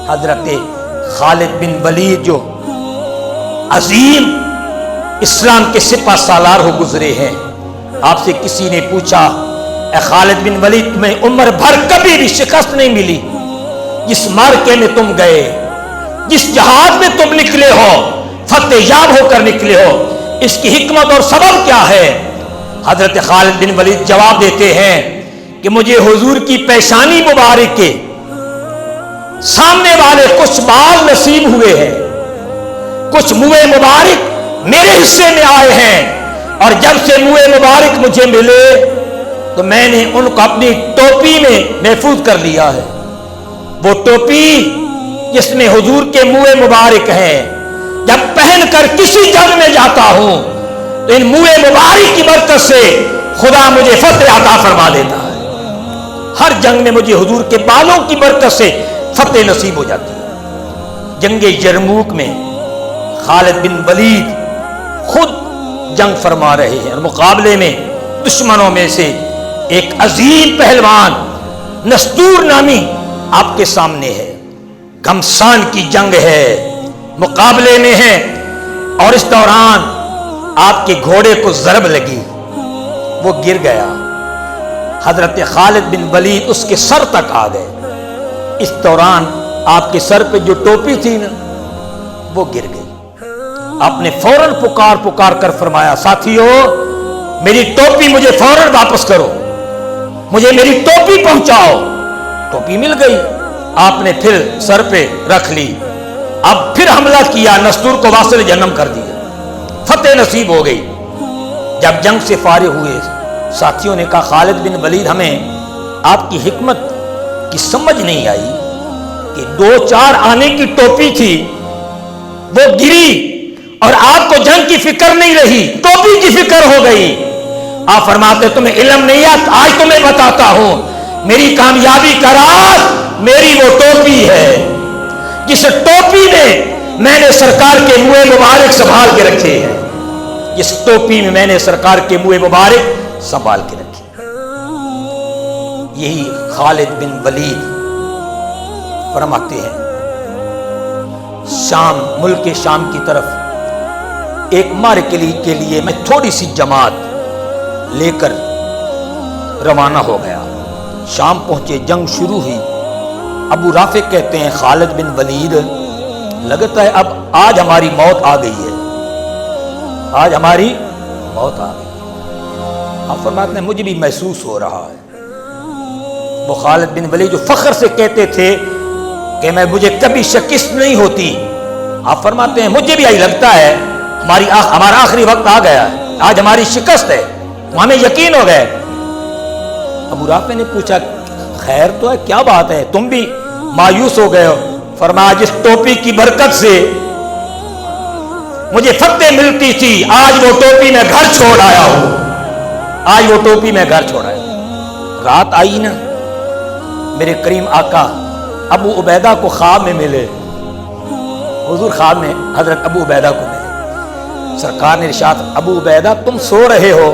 حضرت خالد بن ولید جو عظیم اسلام کے سپہ سالار ہو گزرے ہیں، آپ سے کسی نے پوچھا اے خالد بن ولید تمہیں عمر بھر کبھی بھی شکست نہیں ملی، جس مارکے میں تم گئے، جس جہاد میں تم نکلے ہو، فتح یاب ہو کر نکلے ہو، اس کی حکمت اور سبب کیا ہے؟ حضرت خالد بن ولید جواب دیتے ہیں کہ مجھے حضور کی پیشانی مبارک کے سامنے والے کچھ بال نصیب ہوئے ہیں، کچھ منہ مبارک میرے حصے میں آئے ہیں، اور جب سے منہ مبارک مجھے ملے تو میں نے ان کو اپنی ٹوپی میں محفوظ کر لیا ہے۔ وہ ٹوپی جس میں حضور کے منہ مبارک ہیں، جب پہن کر کسی جنگ میں جاتا ہوں تو ان منہ مبارک کی برکت سے خدا مجھے فتح عطا فرما دیتا ہے۔ ہر جنگ میں مجھے حضور کے بالوں کی برکت سے فتح نصیب ہو جاتی ہے۔ جنگ یرموک میں خالد بن ولید خود جنگ فرما رہے ہیں، اور مقابلے میں دشمنوں میں سے ایک عظیم پہلوان نستور نامی آپ کے سامنے ہے۔ گھمسان کی جنگ ہے، مقابلے میں ہے، اور اس دوران آپ کے گھوڑے کو ضرب لگی، وہ گر گیا۔ حضرت خالد بن ولید اس کے سر تک آ گئے۔ اس دوران آپ کے سر پہ جو ٹوپی تھی نا، وہ گر گئی۔ آپ نے فوراً پکار کر فرمایا ساتھیو میری ٹوپی مجھے فوراً واپس کرو، مجھے میری ٹوپی پہنچاؤ۔ ٹوپی مل گئی، آپ نے پھر سر پہ رکھ لی، اب پھر حملہ کیا، نستور کو واصل جہنم کر دیا، فتح نصیب ہو گئی۔ جب جنگ سے فارغ ہوئے ساتھیوں نے کہا خالد بن ولید ہمیں آپ کی حکمت کی سمجھ نہیں آئی کہ 2-4 آنے کی ٹوپی تھی، وہ گری اور آپ کو جنگ کی فکر نہیں رہی، ٹوپی کی فکر ہو گئی۔ آپ فرماتے تمہیں علم نہیں ہے، آج تمہیں بتاتا ہوں میری کامیابی کا راز میری وہ ٹوپی ہے، جس ٹوپی میں نے سرکار کے منہ مبارک سنبھال کے رکھے ہیں، جس ٹوپی میں میں نے سرکار کے منہ مبارک سنبھال کے رکھے۔ یہی خالد بن ولید فرماتے ہیں شام، ملک شام کی طرف ایک معرکے کے لیے میں تھوڑی سی جماعت لے کر روانہ ہو گیا۔ شام پہنچے، جنگ شروع ہوئی۔ ابو رافع کہتے ہیں خالد بن ولید لگتا ہے اب آج ہماری موت آ گئی ہے، آج ہماری موت آ گئی۔ آپ فرماتے ہیں مجھے بھی محسوس ہو رہا ہے۔ وہ خالد بن ولید جو فخر سے کہتے تھے کہ مجھے کبھی شکست نہیں ہوتی، آپ فرماتے ہیں مجھے بھی یہی لگتا ہے ہمارا آخری وقت آ گیا ہے، آج ہماری شکست ہے، ہمیں یقین ہو گئے۔ ابو رافع نے پوچھا خیر تو ہے، کیا بات ہے، تم بھی مایوس ہو گئے ہو؟ فرمایا جس ٹوپی کی برکت سے مجھے فتح ملتی تھی، آج وہ ٹوپی میں گھر چھوڑ آیا ہوں، آج وہ ٹوپی میں گھر چھوڑ آیا۔ رات آئی نا، میرے کریم آقا ابو عبیدہ کو خواب میں ملے، حضور خواب میں حضرت ابو عبیدہ کو ملے۔ سرکار نے ارشاد ابو عبیدہ تم سو رہے ہو،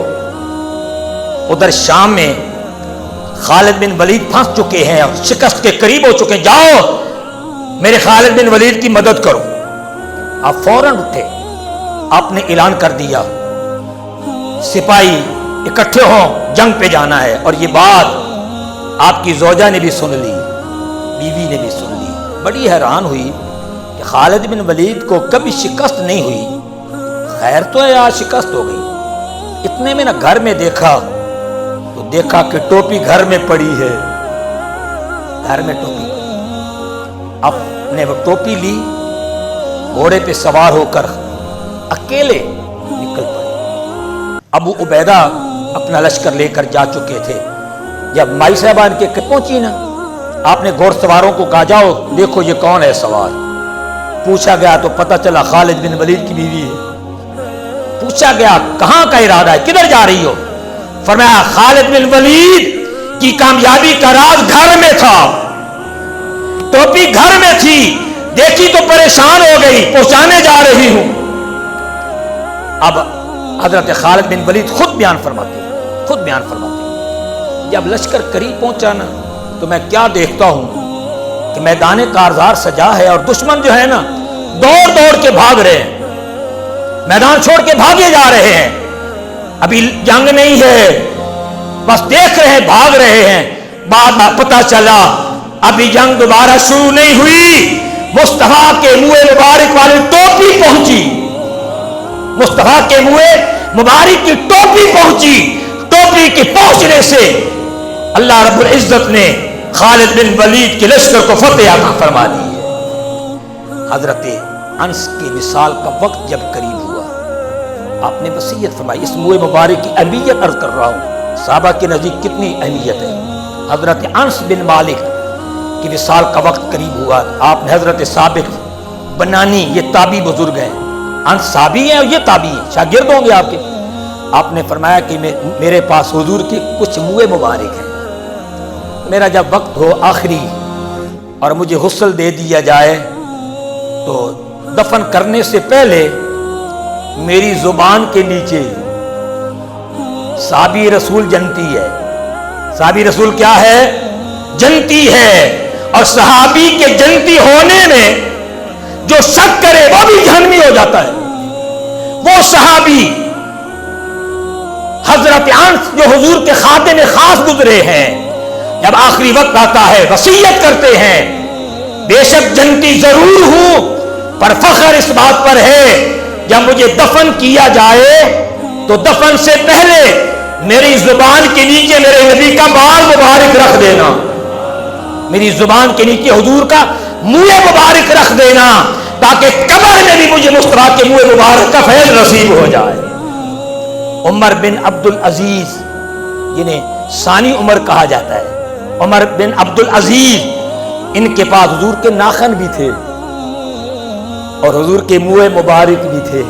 ادھر شام میں خالد بن ولید پھنس چکے ہیں اور شکست کے قریب ہو چکے ہیں، جاؤ میرے خالد بن ولید کی مدد کرو۔ آپ فوراً اٹھے، آپ نے اعلان کر دیا سپاہی اکٹھے ہوں، جنگ پہ جانا ہے۔ اور یہ بات آپ کی زوجہ نے بھی سن لی، بیوی نے بھی سن لی، بڑی حیران ہوئی کہ خالد بن ولید کو کبھی شکست نہیں ہوئی، خیر تو ہے آج شکست ہو گئی۔ اتنے میں نہ گھر میں دیکھا تو دیکھا کہ ٹوپی گھر میں پڑی ہے، گھر میں ٹوپی پڑی۔ اب نے وہ ٹوپی لی، گھوڑے پہ سوار ہو کر اکیلے نکل پڑے۔ ابو عبیدہ اپنا لشکر لے کر جا چکے تھے۔ جب مائی صاحبان کے پہنچی نا، آپ نے گھوڑ سواروں کو کہا جاؤ دیکھو یہ کون ہے سوار۔ پوچھا گیا تو پتہ چلا خالد بن ولید کی بیوی ہے۔ پوچھا گیا کہاں کا ارادہ ہے، کدھر جا رہی ہو؟ فرمایا خالد بن ولید کی کامیابی کا راز گھر میں تھا، ٹوپی گھر میں تھی، دیکھی تو پریشان ہو گئی، پہنچانے جا رہی ہوں۔ اب حضرت خالد بن ولید خود بیان فرماتے ہیں جب لشکر قریب پہنچا نا تو میں کیا دیکھتا ہوں کہ کہ میدان کارزار سجا ہے اور دشمن جو ہے نا دوڑ دوڑ کے بھاگ رہے ہیں، میدان چھوڑ کے بھاگے جا رہے ہیں، ابھی جنگ نہیں ہے، بس دیکھ رہے ہیں، بھاگ رہے ہیں۔ بعد میں پتہ چلا ابھی جنگ دوبارہ شروع نہیں ہوئی، مصطفیٰ کے منہ مبارک والی ٹوپی پہنچی، مصطفیٰ کے منہ مبارک کی ٹوپی پہنچی، ٹوپی کے پہنچنے سے اللہ رب العزت نے خالد بن ولید کے لشکر کو فتح عطا فرما دی ہے۔ حضرت انس کے وصال کا وقت جب قریب ہوا، آپ نے وصیت فرمائی، اس منہ مبارک کی اہمیت عرض کر رہا ہوں، صحابہ کے نزدیک کتنی اہمیت ہے۔ حضرت انس بن مالک کی وصال کا وقت قریب ہوا، آپ نے حضرت ثابت بنانی، یہ تابعی بزرگ ہیں، انس صحابی ہیں اور یہ تابعی ہیں، شاگرد ہوں گے آپ کے، آپ نے فرمایا کہ میرے پاس حضور کے کچھ منہ مبارک ہیں، میرا جب وقت ہو آخری اور مجھے غسل دے دیا جائے تو دفن کرنے سے پہلے میری زبان کے نیچے صحابی رسول جنتی ہے، صحابی رسول کیا ہے؟ جنتی ہے، اور صحابی کے جنتی ہونے میں جو شک کرے وہ بھی جہنمی ہو جاتا ہے۔ وہ صحابی حضرت انس جو حضور کے خادم خاص گزرے ہیں، جب آخری وقت آتا ہے وصیت کرتے ہیں، بے شک جنتی ضرور ہوں پر فخر اس بات پر ہے جب مجھے دفن کیا جائے تو دفن سے پہلے میری زبان کے نیچے میرے نبی کا بال مبارک رکھ دینا، میری زبان کے نیچے حضور کا منہ مبارک رکھ دینا، تاکہ قبر میں بھی مجھے مصطفیٰ کے منہ مبارک کا فیض نصیب ہو جائے۔ عمر بن عبد العزیز، جنہیں ثانی عمر کہا جاتا ہے، عمر بن عبد العزیز، ان کے پاس حضور کے ناخن بھی تھے اور حضور کے منہ مبارک بھی تھے۔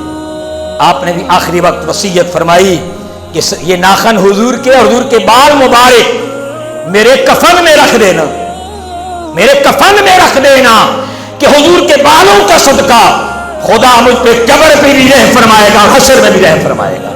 آپ نے بھی آخری وقت وصیت فرمائی کہ یہ ناخن حضور کے اور حضور کے بال مبارک میرے کفن میں رکھ دینا، میرے کفن میں رکھ دینا، کہ حضور کے بالوں کا صدقہ خدا مجھ پہ قبر پہ بھی رحم فرمائے گا اور حشر میں بھی رحم فرمائے گا۔